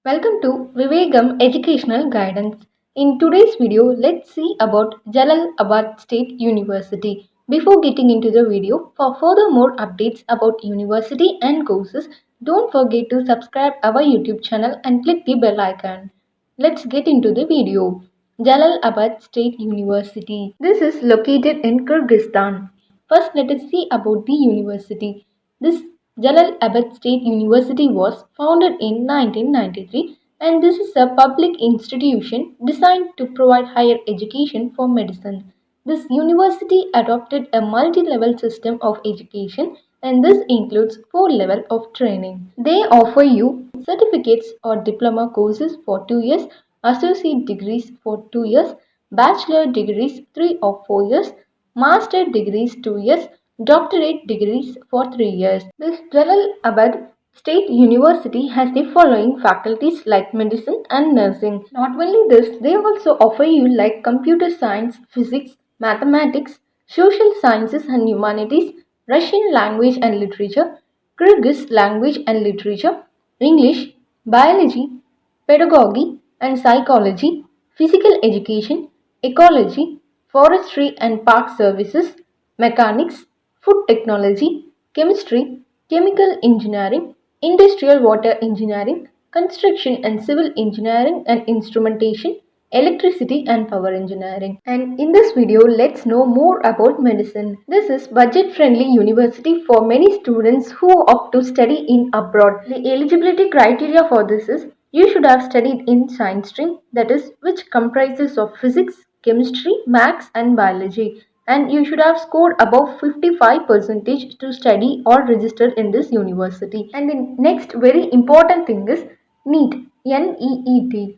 Welcome to Vivegam Educational Guidance. In today's video, let's see about Jalalabad State University. Before getting into the video, for further more updates about university and courses, don't forget to subscribe our YouTube channel and click the bell icon. Let's get into the video. Jalalabad State University. This is located in Kyrgyzstan. First, let us see about the university. This Jalalabad State University was founded in 1993 and this is a public institution designed to provide higher education for medicine. This university adopted a multi-level system of education and this includes four levels of training. They offer you certificates or diploma courses for 2 years, associate degrees for 2 years, bachelor degrees 3 or 4 years, master degrees 2 years, doctorate degrees for 3 years. This Jalalabad State University has the following faculties like medicine and nursing. Not only this, they also offer you like computer science, physics, mathematics, social sciences and humanities, Russian language and literature, Kyrgyz language and literature, English, biology, pedagogy and psychology, physical education, ecology, forestry and park services, mechanics, food technology, chemistry, chemical engineering, industrial water engineering, construction and civil engineering and instrumentation, electricity and power engineering. And in this video, let's know more about medicine. This is budget-friendly university for many students who opt to study in abroad. The eligibility criteria for this is you should have studied in science stream, that is, which comprises of physics, chemistry, maths, and biology. And you should have scored above 55% to study or register in this university. And the next very important thing is NEET, NEET.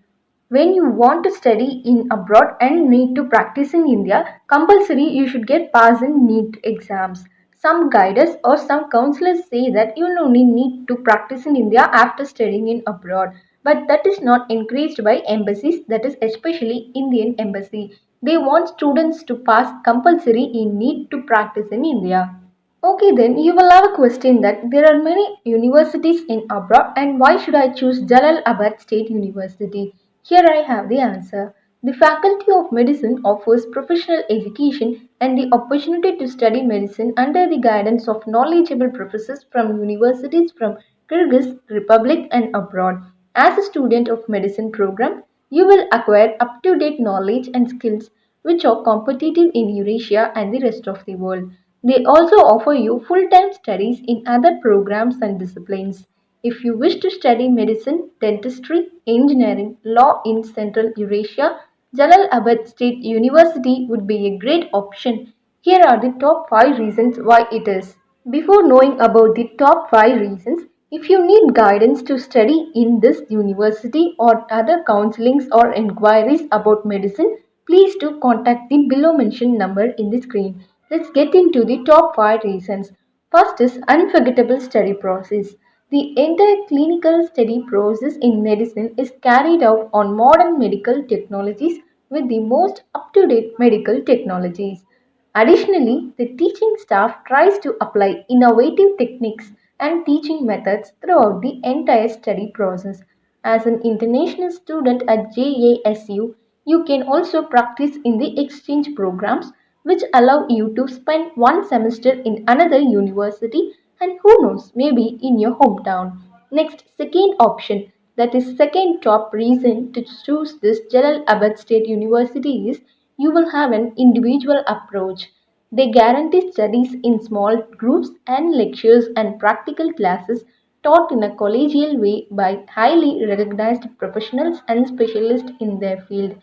When you want to study in abroad and need to practice in India, compulsory you should get pass in NEET exams. Some guiders or some counselors say that you only need to practice in India after studying in abroad. But that is not encouraged by embassies, that is especially Indian embassy. They want students to pass compulsory in NEET to practice in India. Okay, then you will have a question that there are many universities in abroad and why should I choose Jalalabad State University? Here I have the answer. The Faculty of Medicine offers professional education and the opportunity to study medicine under the guidance of knowledgeable professors from universities from Kyrgyz Republic and abroad. As a student of medicine program, you will acquire up-to-date knowledge and skills which are competitive in Eurasia and the rest of the world. They also offer you full-time studies in other programs and disciplines. If you wish to study medicine, dentistry, engineering, law in Central Eurasia, Jalalabad State University would be a great option. Here are the top 5 reasons why it is. Before knowing about the top 5 reasons, if you need guidance to study in this university or other counselings or inquiries about medicine, please do contact the below mentioned number in the screen. Let's get into the top 5 reasons. First is unforgettable study process. The entire clinical study process in medicine is carried out on modern medical technologies with the most up-to-date medical technologies. Additionally, the teaching staff tries to apply innovative techniques and teaching methods throughout the entire study process. As an international student at JASU, you can also practice in the exchange programs which allow you to spend one semester in another university and who knows, maybe in your hometown. Next, second option, that is second top reason to choose this Jalalabad State University is you will have an individual approach. They guarantee studies in small groups and lectures and practical classes taught in a collegial way by highly recognized professionals and specialists in their field.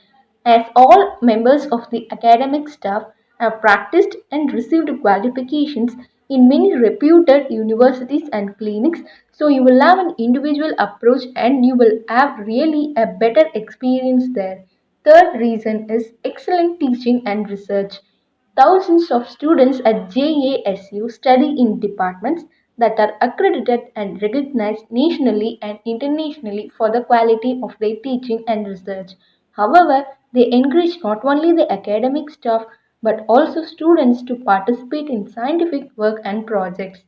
As all members of the academic staff have practiced and received qualifications in many reputed universities and clinics, so you will have an individual approach and you will have really a better experience there. Third reason is excellent teaching and research. Thousands of students at JASU study in departments that are accredited and recognized nationally and internationally for the quality of their teaching and research. However, they encourage not only the academic staff but also students to participate in scientific work and projects.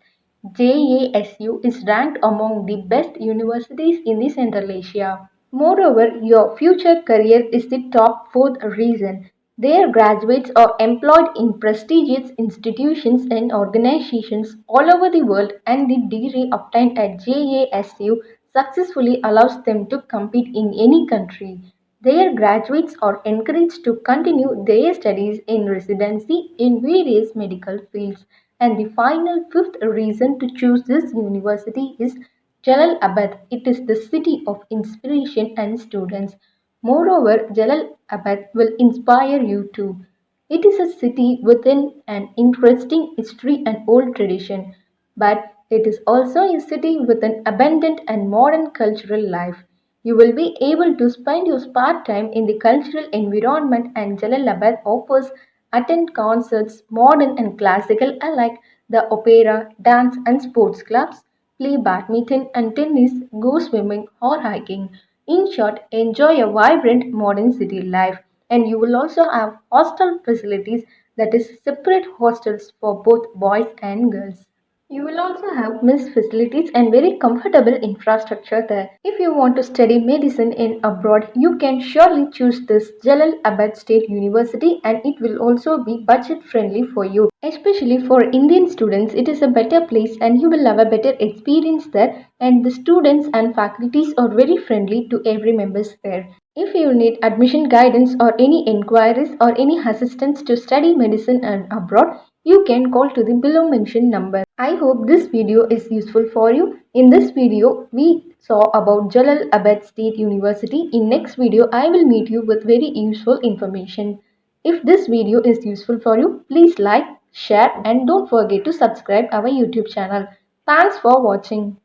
JASU is ranked among the best universities in the Central Asia. Moreover, your future career is the top fourth reason. Their graduates are employed in prestigious institutions and organizations all over the world, and the degree obtained at JASU successfully allows them to compete in any country. Their graduates are encouraged to continue their studies in residency in various medical fields. And the final fifth reason to choose this university is Jalalabad. It is the city of inspiration and students. Moreover, Jalalabad will inspire you too. It is a city within an interesting history and old tradition, but it is also a city with an abundant and modern cultural life. You will be able to spend your spare time in the cultural environment, and Jalalabad offers attend concerts, modern and classical alike, the opera, dance and sports clubs, play badminton and tennis, go swimming or hiking. In short, enjoy a vibrant modern city life. And you will also have hostel facilities, that is separate hostels for both boys and girls. You will also have mess facilities and very comfortable infrastructure there. If you want to study medicine in abroad, you can surely choose this Jalalabad State University, and it will also be budget friendly for you. Especially for Indian students, it is a better place and you will have a better experience there, and the students and faculties are very friendly to every members there. If you need admission guidance or any inquiries or any assistance to study medicine and abroad, you can call to the below mentioned number. I hope this video is useful for you. In this video, we saw about Jalalabad State University. In next video, I will meet you with very useful information. If this video is useful for you, please like, share and don't forget to subscribe our YouTube channel. Thanks for watching.